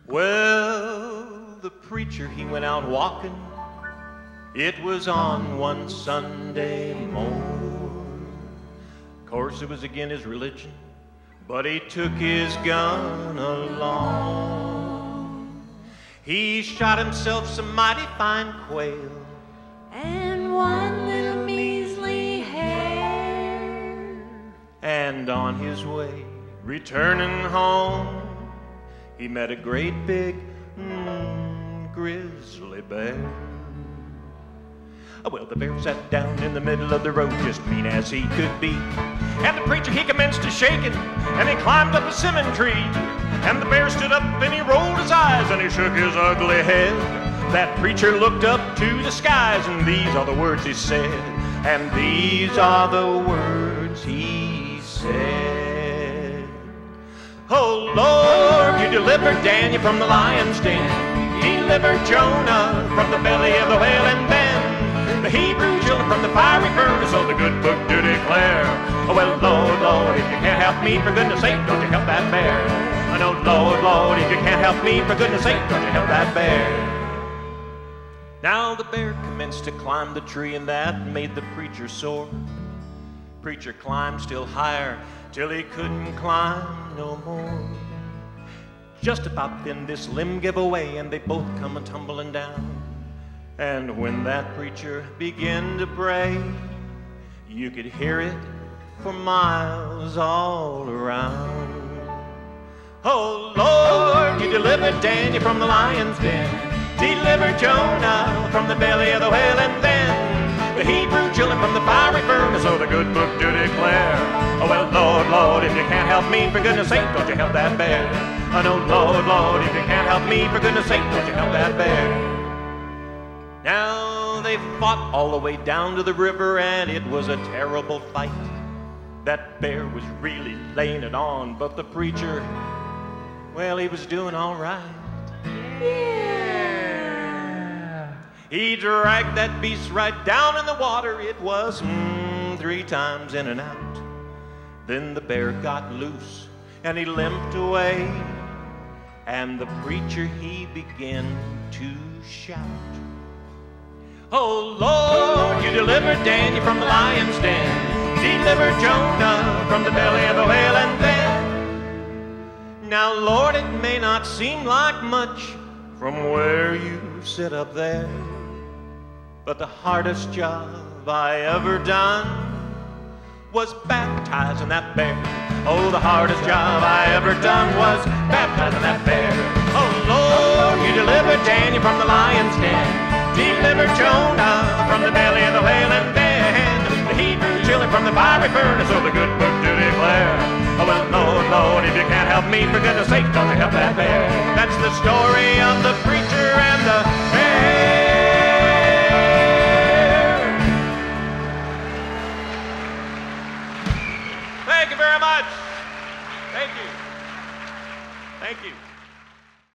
Well, the preacher, he went out walking. It was on one Sunday morn. Of course, it was again his religion, but he took his gun along. He shot himself some mighty fine quail and one little measly hare. And on his way, returning home, he met a great big grizzly bear. Well, the bear sat down in the middle of the road, just mean as he could be. And the preacher, he commenced to shaking, and he climbed up a simmon tree. And the bear stood up, and he rolled his eyes, and he shook his ugly head. That preacher looked up to the skies, and these are the words he said. And these are the words he said. Oh, Lord, you delivered Daniel from the lion's den. Delivered Jonah from the belly of the whale, and then the Hebrew children from the fiery furnace, so the good book do declare. Oh, well, Lord, Lord, if you can't help me, for goodness sake, don't you help that bear. I know, Lord, Lord, if you can't help me, for goodness sake, don't you help that bear. Now the bear commenced to climb the tree, and that made the preacher sore. Preacher climbed still higher, till he couldn't climb no more. Just about then this limb gave away, and they both come a-tumbling down. And when that preacher began to pray, you could hear it for miles all around. Oh, Lord, you delivered Daniel from the lion's den. Delivered Jonah from the belly of the whale, and then the Hebrew children from the fiery furnace, so the good book do declare. Oh, well, Lord, Lord, if you can't help me, for goodness sake, don't you help that bear. I know, Lord, Lord, if you can't help me, for goodness sake, don't you help that bear. Now they fought all the way down to the river, and it was a terrible fight. That bear was really laying it on, but the preacher, well, he was doing all right. Yeah. He dragged that beast right down in the water. It was 3 times in and out. Then the bear got loose, and he limped away. And the preacher, he began to shout. Oh, Lord, you delivered Daniel from the lion's den. Delivered Jonah from the belly of the whale, and then, now, Lord, it may not seem like much from where you sit up there, but the hardest job I ever done was baptizing that bear. Oh, the hardest job I ever done was baptizing that bear. Oh, Lord, you delivered Daniel from the lion's den. Delivered Jonah from the belly of the whale, and then the Hebrew children from the fiery furnace, so the good book do declare. Oh, well, Lord, Lord, if you can't help me, for goodness sake, don't you help that bear. That's the story of the preacher and the bear. Thank you very much. Thank you. Thank you.